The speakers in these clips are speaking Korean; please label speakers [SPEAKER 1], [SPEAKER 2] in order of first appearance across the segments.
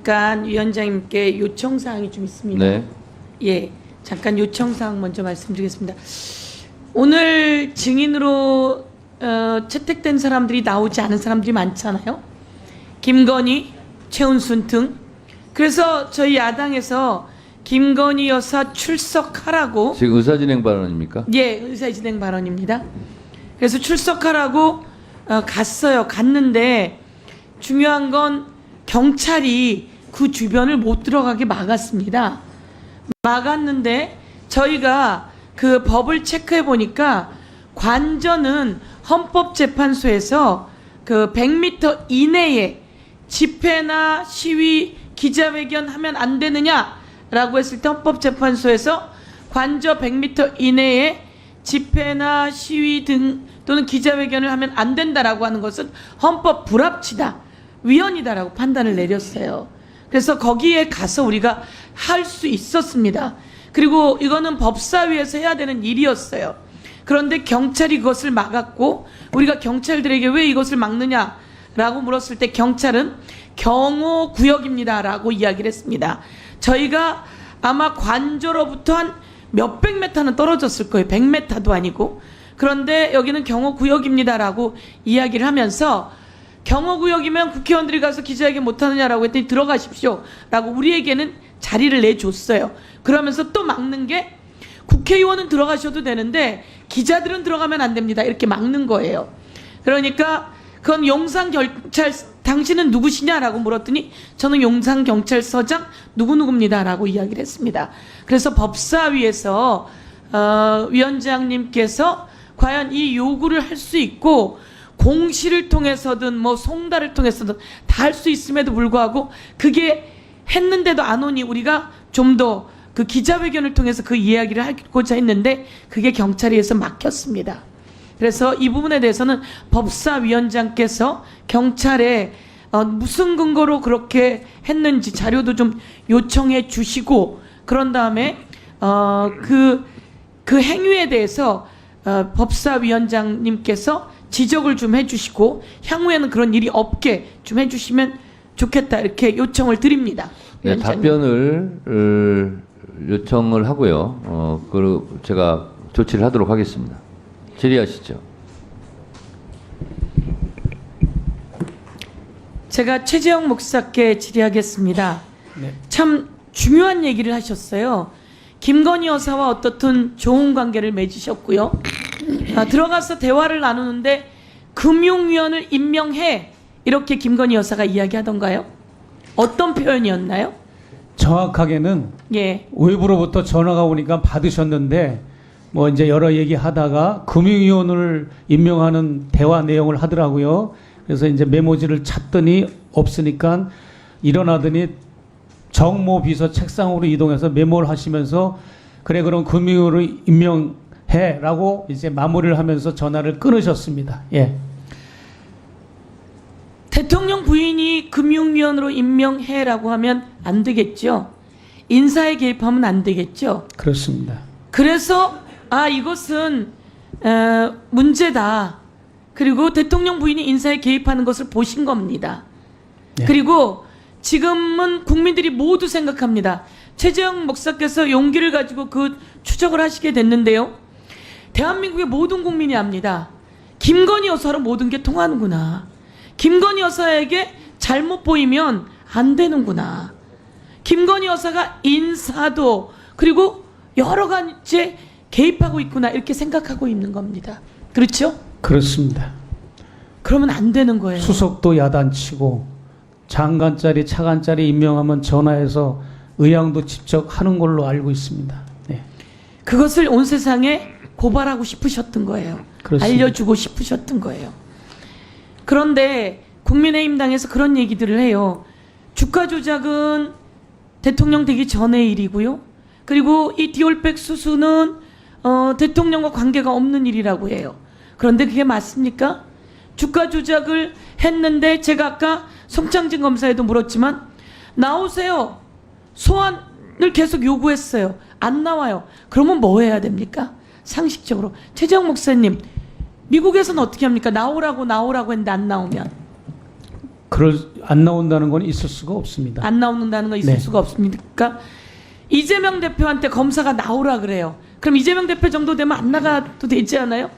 [SPEAKER 1] 잠깐 위원장님께 요청사항이 좀 있습니다.
[SPEAKER 2] 네.
[SPEAKER 1] 예, 잠깐 요청사항 먼저 말씀드리겠습니다. 오늘 증인으로 채택된 사람들이 나오지 않은 사람들이 많잖아요. 김건희, 최은순 등. 그래서 저희 야당에서 김건희 여사 출석하라고.
[SPEAKER 2] 지금 의사진행 발언입니까?
[SPEAKER 1] 예, 의사진행 발언입니다. 그래서 출석하라고 갔어요. 갔는데 중요한 건 경찰이 그 주변을 못 들어가게 막았습니다. 막았는데 저희가 그 법을 체크해 보니까 관저는 헌법재판소에서 그 100m 이내에 집회나 시위, 기자회견 하면 안 되느냐라고 했을 때 헌법재판소에서 관저 100m 이내에 집회나 시위 등 또는 기자회견을 하면 안 된다라고 하는 것은 헌법 불합치다, 위헌이다라고 판단을 내렸어요. 그래서 거기에 가서 우리가 할 수 있었습니다. 그리고 이거는 법사위에서 해야 되는 일이었어요. 그런데 경찰이 그것을 막았고, 우리가 경찰들에게 왜 이것을 막느냐라고 물었을 때 경찰은 경호구역입니다라고 이야기를 했습니다. 저희가 아마 관저로부터 한 몇백 메타는 떨어졌을 거예요. 100m도 아니고. 그런데 여기는 경호구역입니다라고 이야기를 하면서, 경호구역이면 국회의원들이 가서 기자회견 못하느냐라고 했더니 들어가십시오 라고 우리에게는 자리를 내줬어요. 그러면서 또 막는 게, 국회의원은 들어가셔도 되는데 기자들은 들어가면 안 됩니다, 이렇게 막는 거예요. 그러니까 그건 용산경찰, 당신은 누구시냐라고 물었더니 저는 용산경찰서장 누구누구입니다라고 이야기를 했습니다. 그래서 법사위에서 위원장님께서 과연 이 요구를 할 수 있고, 공시를 통해서든 뭐 송달을 통해서든 다 할 수 있음에도 불구하고 그게 했는데도 안 오니 우리가 좀 더 그 기자회견을 통해서 그 이야기를 하고자 했는데 그게 경찰에서 막혔습니다. 그래서 이 부분에 대해서는 법사위원장께서 경찰에 무슨 근거로 그렇게 했는지 자료도 좀 요청해 주시고, 그런 다음에 그 행위에 대해서 법사위원장님께서 지적을 좀 해주시고 향후에는 그런 일이 없게 좀 해주시면 좋겠다, 이렇게 요청을 드립니다.
[SPEAKER 2] 네, 답변을 요청을 하고요. 그리고 제가 조치를 하도록 하겠습니다. 질의하시죠.
[SPEAKER 1] 제가 최재형 목사께 질의하겠습니다.
[SPEAKER 3] 네.
[SPEAKER 1] 참 중요한 얘기를 하셨어요. 김건희 여사와 어떻든 좋은 관계를 맺으셨고요. 들어가서 대화를 나누는데 금융위원을 임명해, 이렇게 김건희 여사가 이야기하던가요? 어떤 표현이었나요?
[SPEAKER 3] 정확하게는
[SPEAKER 1] 예.
[SPEAKER 3] 외부로부터 전화가 오니까 받으셨는데 뭐 이제 여러 얘기하다가 금융위원을 임명하는 대화 내용을 하더라고요. 그래서 이제 메모지를 찾더니 없으니까 일어나더니 정모 비서 책상으로 이동해서 메모를 하시면서, 그래 그럼 금융위원을 임명해라고 이제 마무리를 하면서 전화를 끊으셨습니다. 예.
[SPEAKER 1] 대통령 부인이 금융위원으로 임명해라고 하면 안 되겠죠. 인사에 개입하면 안 되겠죠.
[SPEAKER 3] 그렇습니다.
[SPEAKER 1] 그래서 이것은 문제다. 그리고 대통령 부인이 인사에 개입하는 것을 보신 겁니다.
[SPEAKER 3] 네.
[SPEAKER 1] 그리고 지금은 국민들이 모두 생각합니다. 최재형 목사께서 용기를 가지고 그 추적을 하시게 됐는데요. 대한민국의 모든 국민이 압니다. 김건희 여사로 모든 게 통하는구나. 김건희 여사에게 잘못 보이면 안 되는구나. 김건희 여사가 인사도 그리고 여러 가지 개입하고 있구나, 이렇게 생각하고 있는 겁니다. 그렇죠?
[SPEAKER 3] 그렇습니다.
[SPEAKER 1] 그러면 안 되는 거예요.
[SPEAKER 3] 수석도 야단치고 장관짜리 차관짜리 임명하면 전화해서 의향도 직접 하는 걸로 알고 있습니다. 네.
[SPEAKER 1] 그것을 온 세상에 고발하고 싶으셨던 거예요.
[SPEAKER 3] 그렇습니다.
[SPEAKER 1] 알려주고 싶으셨던 거예요. 그런데 국민의힘 당에서 그런 얘기들을 해요. 주가 조작은 대통령 되기 전의 일이고요. 그리고 이 디올백 수수는 대통령과 관계가 없는 일이라고 해요. 그런데 그게 맞습니까? 주가 조작을 했는데 제가 아까 송창진 검사에도 물었지만 나오세요. 소환을 계속 요구했어요. 안 나와요. 그러면 뭐 해야 됩니까? 상식적으로. 최재형 목사님, 미국에서는 어떻게 합니까? 나오라고 했는데 안 나오면.
[SPEAKER 3] 안 나온다는 건 있을 수가 없습니다.
[SPEAKER 1] 안 나오는다는 거 있을
[SPEAKER 3] 네.
[SPEAKER 1] 수가 없습니까? 이재명 대표한테 검사가 나오라 그래요. 그럼 이재명 대표 정도 되면 안 나가도 되지 않아요?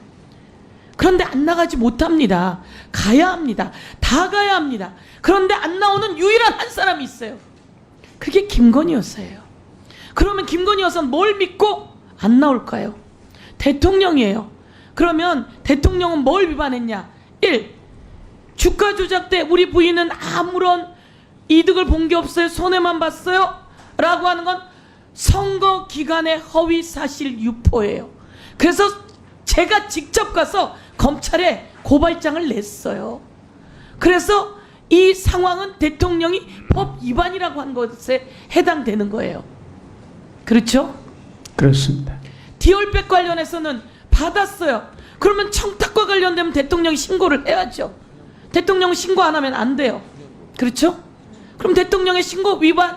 [SPEAKER 1] 그런데 안 나가지 못합니다. 가야 합니다. 다 가야 합니다. 그런데 안 나오는 유일한 한 사람이 있어요. 그게 김건희 여사예요. 그러면 김건희 여사는 뭘 믿고 안 나올까요? 대통령이에요. 그러면 대통령은 뭘 위반했냐? 1. 주가 조작 때 우리 부인은 아무런 이득을 본 게 없어요. 손해만 봤어요. 라고 하는 건 선거 기간의 허위 사실 유포예요. 그래서 제가 직접 가서 검찰에 고발장을 냈어요. 그래서 이 상황은 대통령이 법 위반이라고 한 것에 해당되는 거예요. 그렇죠?
[SPEAKER 3] 그렇습니다.
[SPEAKER 1] 디올백 관련해서는 받았어요. 그러면 청탁과 관련되면 대통령이 신고를 해야죠. 대통령은 신고 안 하면 안 돼요. 그렇죠? 그럼 대통령의 신고 위반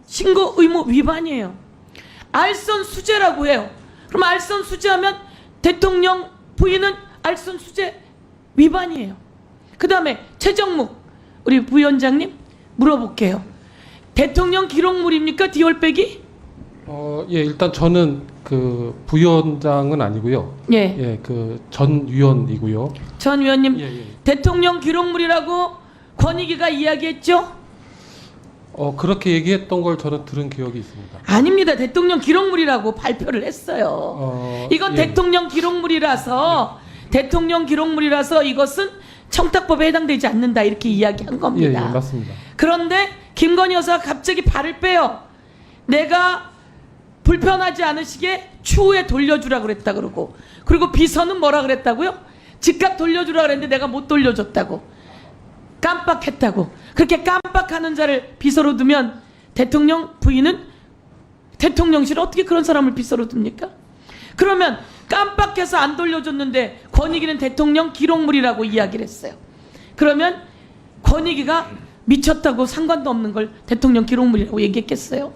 [SPEAKER 1] 신고 의무 위반이에요. 알선 수재라고 해요. 그럼 알선 수재하면 대통령 부인은 알선 수재 위반이에요. 그 다음에 최정묵 우리 부위원장님 물어볼게요. 대통령 기록물입니까? 디올백이?
[SPEAKER 4] 예, 일단 저는 그 부위원장은 아니고요.
[SPEAKER 1] 예.
[SPEAKER 4] 예, 그 전 위원이고요.
[SPEAKER 1] 전 위원님
[SPEAKER 4] 예, 예.
[SPEAKER 1] 대통령 기록물이라고 권익위가 이야기했죠?
[SPEAKER 4] 그렇게 얘기했던 걸 저는 들은 기억이 있습니다.
[SPEAKER 1] 아닙니다. 대통령 기록물이라고 발표를 했어요. 이건
[SPEAKER 4] 예.
[SPEAKER 1] 대통령 기록물이라서 대통령 기록물이라서 이것은 청탁법에 해당되지 않는다 이렇게 이야기한
[SPEAKER 4] 예, 예,
[SPEAKER 1] 겁니다.
[SPEAKER 4] 맞습니다.
[SPEAKER 1] 그런데 김건희 여사가 갑자기 발을 빼요. 내가 불편하지 않으시게 추후에 돌려주라 그랬다 그러고, 그리고 비서는 뭐라 그랬다고요? 즉각 돌려주라 그랬는데 내가 못 돌려줬다고, 깜빡했다고. 그렇게 깜빡하는 자를 비서로 두면 대통령 부인은 대통령실 어떻게 그런 사람을 비서로 둡니까? 그러면 깜빡해서 안 돌려줬는데 권익위는 대통령 기록물이라고 이야기를 했어요. 그러면 권익위가 미쳤다고 상관도 없는 걸 대통령 기록물이라고 얘기했겠어요?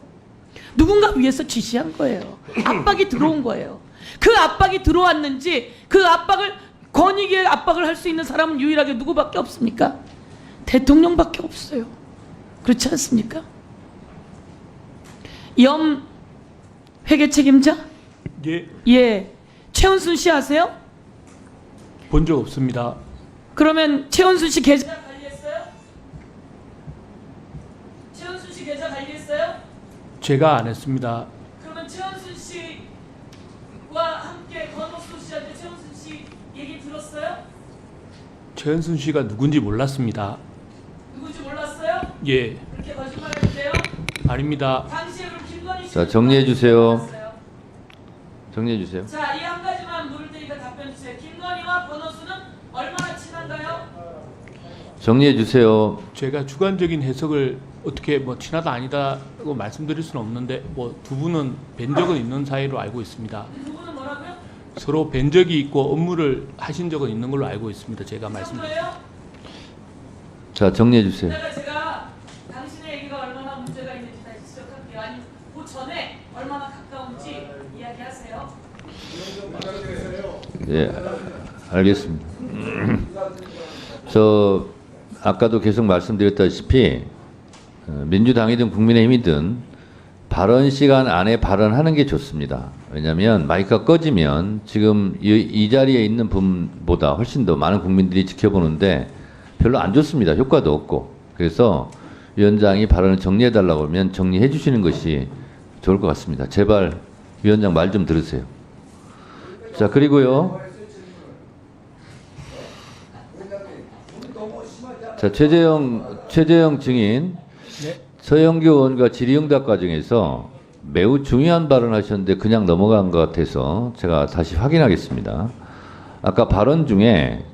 [SPEAKER 1] 누군가 위에서 지시한 거예요. 압박이 들어온 거예요. 그 압박이 들어왔는지 그 압박을 권익위의 압박을 할 수 있는 사람은 유일하게 누구밖에 없습니까? 대통령밖에 없어요. 그렇지 않습니까? 염 회계 책임자?
[SPEAKER 5] 예,
[SPEAKER 1] 예. 최은순 씨 아세요?
[SPEAKER 5] 본 적 없습니다.
[SPEAKER 1] 그러면 최은순 씨 계좌 관리했어요? 최은순 씨 계좌 관리했어요?
[SPEAKER 5] 제가 안 했습니다.
[SPEAKER 1] 그러면 최은순 씨와 함께 권옥수 씨한테 최은순 씨 얘기 들었어요?
[SPEAKER 5] 최은순 씨가 누군지 몰랐습니다.
[SPEAKER 1] 누군지 몰랐어요?
[SPEAKER 5] 예,
[SPEAKER 1] 그렇게 거짓말했는데요?
[SPEAKER 5] 아닙니다.
[SPEAKER 1] 당시에 그럼 김건희 씨
[SPEAKER 2] 자, 정리해 주세요. 정리해 주세요.
[SPEAKER 1] 자, 이 한 가지만 물을 테니까 답변 주세요. 김건희와 권오수는 얼마나 친한가요?
[SPEAKER 2] 정리해 주세요.
[SPEAKER 5] 제가 주관적인 해석을 어떻게 뭐 친하다 아니다고 말씀드릴 수는 없는데 뭐 두 분은 뵌 적은 있는 사이로 알고 있습니다.
[SPEAKER 1] 두 분은 뭐라고요?
[SPEAKER 5] 서로 뵌 적이 있고 업무를 하신 적은 있는 걸로 알고 있습니다. 제가
[SPEAKER 1] 그
[SPEAKER 5] 말씀드린.
[SPEAKER 1] 정도예요?
[SPEAKER 2] 자, 정리해 주세요.
[SPEAKER 1] 제가 당신의 얘기가 얼마나 문제가 있는지 다시 지적할게요. 아니, 그 전에 얼마나 가까운지 이야기하세요.
[SPEAKER 2] 예, 알겠습니다. 저 아까도 계속 말씀드렸다시피 민주당이든 국민의힘이든 발언 시간 안에 발언하는 게 좋습니다. 왜냐하면 마이크가 꺼지면 지금 이 자리에 있는 분보다 훨씬 더 많은 국민들이 지켜보는데 별로 안 좋습니다. 효과도 없고. 그래서 위원장이 발언을 정리해달라고 하면 정리해 주시는 것이 좋을 것 같습니다. 제발 위원장 말 좀 들으세요. 자, 그리고요. 자, 최재형 증인, 서영교 의원과 질의응답 과정에서 매우 중요한 발언하셨는데 그냥 넘어간 것 같아서 제가 다시 확인하겠습니다. 아까 발언 중에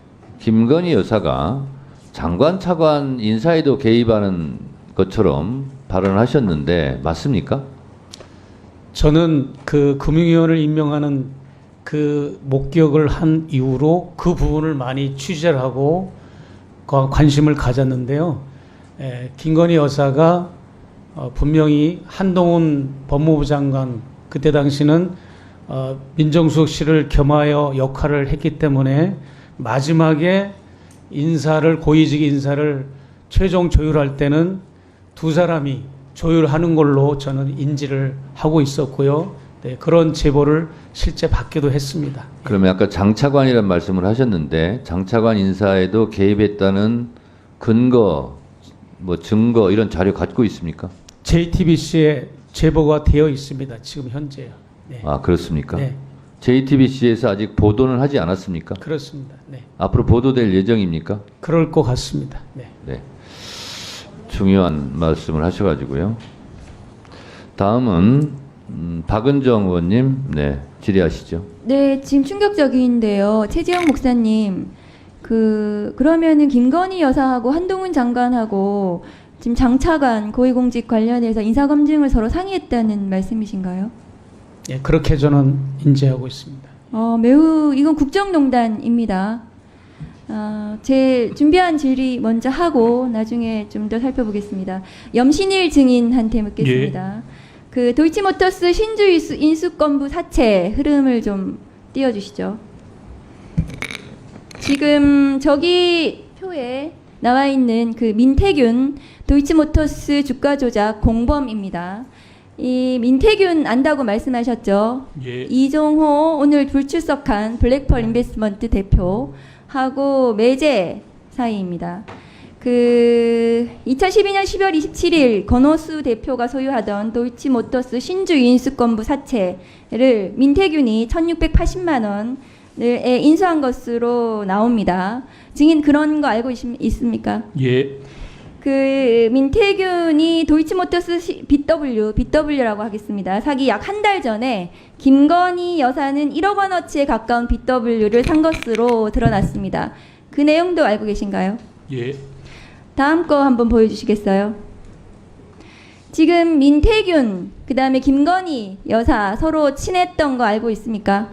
[SPEAKER 2] 김건희 여사가 장관 차관 인사에도 개입하는 것처럼 발언을 하셨는데 맞습니까?
[SPEAKER 3] 저는 그 금융위원을 임명하는 그 목격을 한 이후로 그 부분을 많이 취재를 하고 관심을 가졌는데요. 김건희 여사가 분명히 한동훈 법무부 장관, 그때 당시는 민정수석실을 겸하여 역할을 했기 때문에 마지막에 인사를 고위직 인사를 최종 조율할 때는 두 사람이 조율하는 걸로 저는 인지를 하고 있었고요. 네, 그런 제보를 실제 받기도 했습니다.
[SPEAKER 2] 그러면 아까 장차관이라는 말씀을 하셨는데 장차관 인사에도 개입했다는 근거, 뭐 증거 이런 자료 갖고 있습니까?
[SPEAKER 3] JTBC에 제보가 되어 있습니다. 지금 현재요. 네.
[SPEAKER 2] 아 그렇습니까?
[SPEAKER 3] 네,
[SPEAKER 2] JTBC에서 아직 보도는 하지 않았습니까?
[SPEAKER 3] 그렇습니다. 네,
[SPEAKER 2] 앞으로 보도될 예정입니까?
[SPEAKER 3] 그럴 것 같습니다. 네.
[SPEAKER 2] 네. 중요한 말씀을 하셔가지고요. 다음은 박은정 의원님, 네, 질의하시죠.
[SPEAKER 6] 네, 지금 충격적인데요. 최재형 목사님, 그러면은 김건희 여사하고 한동훈 장관하고 지금 장차관 고위공직 관련해서 인사검증을 서로 상의했다는 말씀이신가요?
[SPEAKER 3] 예, 그렇게 저는 인지하고 있습니다.
[SPEAKER 6] 매우 이건 국정농단입니다. 제 준비한 질의 먼저 하고 나중에 좀 더 살펴보겠습니다. 염신일 증인한테 묻겠습니다. 그 도이치모터스 신주 인수권부 사채 흐름을 좀 띄워주시죠. 지금 저기 표에 나와 있는 그 민태균 도이치모터스 주가 조작 공범입니다. 이 민태균 안다고 말씀하셨죠?
[SPEAKER 5] 예.
[SPEAKER 6] 이종호 오늘 불출석한 블랙펄 인베스트먼트 대표하고 매제 사이입니다. 그 2012년 10월 27일 권오수 대표가 소유하던 도이치모터스 신주 인수권부 사채를 민태균이 1,680만 원에 인수한 것으로 나옵니다. 증인 그런 거 알고 있습니까?
[SPEAKER 5] 예.
[SPEAKER 6] 그 민태균이 도이치모터스 BW라고 하겠습니다. 사기 약 한 달 전에 김건희 여사는 1억 원어치에 가까운 BW를 산 것으로 드러났습니다. 그 내용도 알고 계신가요?
[SPEAKER 5] 예.
[SPEAKER 6] 다음 거 한번 보여주시겠어요? 지금 민태균 그다음에 김건희 여사 서로 친했던 거 알고 있습니까?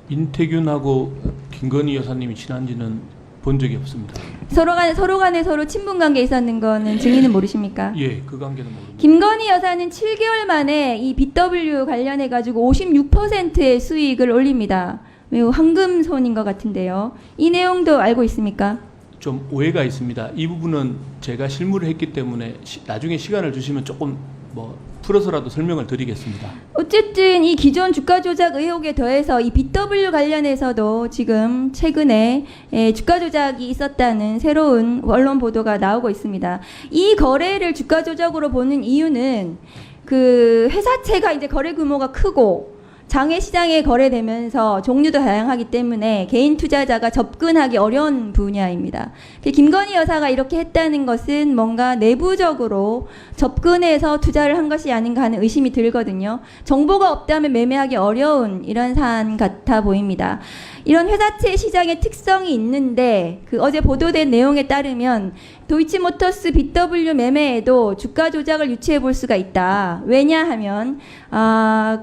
[SPEAKER 5] 인태균하고 김건희 여사님이 친한지는 본 적이 없습니다.
[SPEAKER 6] 서로 간에 서로 친분 관계 있었는 거는 증인은 모르십니까?
[SPEAKER 5] 예, 그 관계는 모릅니다.
[SPEAKER 6] 김건희 여사는 7개월 만에 이 BW 관련해 가지고 56%의 수익을 올립니다. 매우 황금손인 것 같은데요. 이 내용도 알고 있습니까?
[SPEAKER 5] 좀 오해가 있습니다. 이 부분은 제가 실무를 했기 때문에 나중에 시간을 주시면 조금 뭐 풀어서라도 설명을 드리겠습니다.
[SPEAKER 6] 어쨌든 이 기존 주가 조작 의혹에 더해서 이 BW 관련해서도 지금 최근에 주가 조작이 있었다는 새로운 언론 보도가 나오고 있습니다. 이 거래를 주가 조작으로 보는 이유는 그 회사채가 이제 거래 규모가 크고 장외 시장에 거래되면서 종류도 다양하기 때문에 개인 투자자가 접근하기 어려운 분야입니다. 김건희 여사가 이렇게 했다는 것은 뭔가 내부적으로 접근해서 투자를 한 것이 아닌가 하는 의심이 들거든요. 정보가 없다면 매매하기 어려운 이런 사안 같아 보입니다. 이런 회사채 시장의 특성이 있는데 그 어제 보도된 내용에 따르면 도이치모터스 BW 매매에도 주가 조작을 유추해 볼 수가 있다. 왜냐하면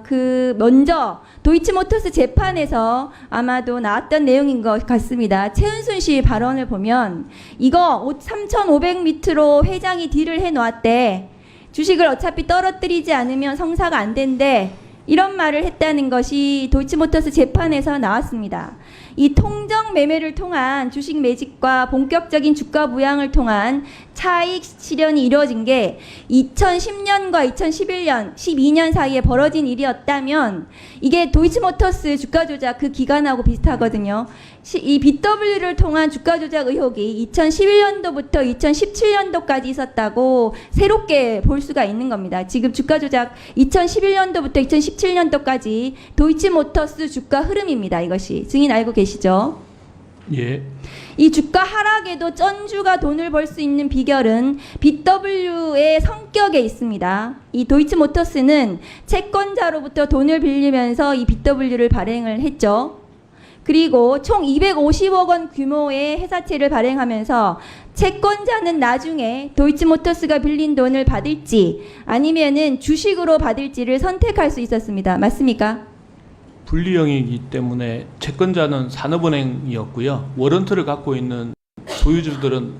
[SPEAKER 6] 그 먼저 도이치모터스 재판에서 아마도 나왔던 내용인 것 같습니다. 최은순 씨 발언을 보면 이거 3,500m로 회장이 딜을 해놓았대. 주식을 어차피 떨어뜨리지 않으면 성사가 안 된대. 이런 말을 했다는 것이 도이치모터스 재판에서 나왔습니다. 이 통정 매매를 통한 주식 매집과 본격적인 주가 부양을 통한 차익 실현이 이루어진 게 2010년과 2011년, 12년 사이에 벌어진 일이었다면 이게 도이치모터스 주가 조작 그 기간하고 비슷하거든요. 이 BW를 통한 주가 조작 의혹이 2011년도부터 2017년도까지 있었다고 새롭게 볼 수가 있는 겁니다. 지금 주가 조작 2011년도부터 2017년도까지 도이치모터스 주가 흐름입니다. 이것이 증인 알고 계시죠?
[SPEAKER 5] 예.
[SPEAKER 6] 이 주가 하락에도 쩐주가 돈을 벌 수 있는 비결은 BW의 성격에 있습니다. 이 도이치모터스는 채권자로부터 돈을 빌리면서 이 BW를 발행을 했죠. 그리고 총 250억 원 규모의 회사채를 발행하면서 채권자는 나중에 도이치모터스가 빌린 돈을 받을지 아니면은 주식으로 받을지를 선택할 수 있었습니다. 맞습니까?
[SPEAKER 5] 분리형이기 때문에 채권자는 산업은행이었고요. 워런트를 갖고 있는 소유주들은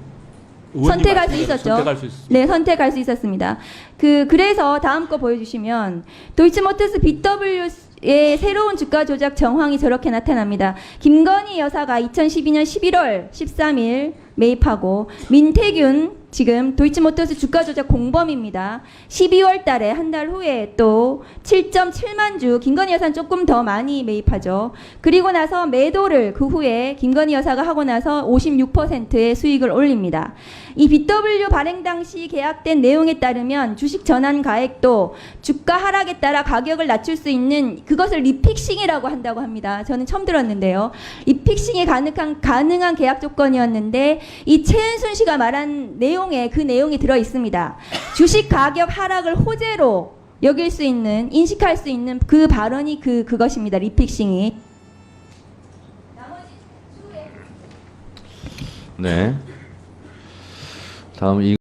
[SPEAKER 6] 선택할 수 있었죠.
[SPEAKER 5] 선택할 수 있습니다.
[SPEAKER 6] 네, 선택할 수 있었습니다. 그래서 다음 거 보여주시면 도이치모터스 BW 새로운 주가 조작 정황이 저렇게 나타납니다. 김건희 여사가 2012년 11월 13일 매입하고 민태균 지금 도이치모터스 주가 조작 공범입니다. 12월 달에 한 달 후에 또 7.7만 주 김건희 여사는 조금 더 많이 매입하죠. 그리고 나서 매도를 그 후에 김건희 여사가 하고 나서 56%의 수익을 올립니다. 이 BW 발행 당시 계약된 내용에 따르면 주식 전환 가액도 주가 하락에 따라 가격을 낮출 수 있는 그것을 리픽싱이라고 한다고 합니다. 저는 처음 들었는데요. 리픽싱이 가능한 계약 조건이었는데 이 최은순 씨가 말한 내용에 그 내용이 들어 있습니다. 주식 가격 하락을 호재로 여길 수 있는 인식할 수 있는 그 발언이 그것입니다. 리픽싱이.
[SPEAKER 2] 네. 다음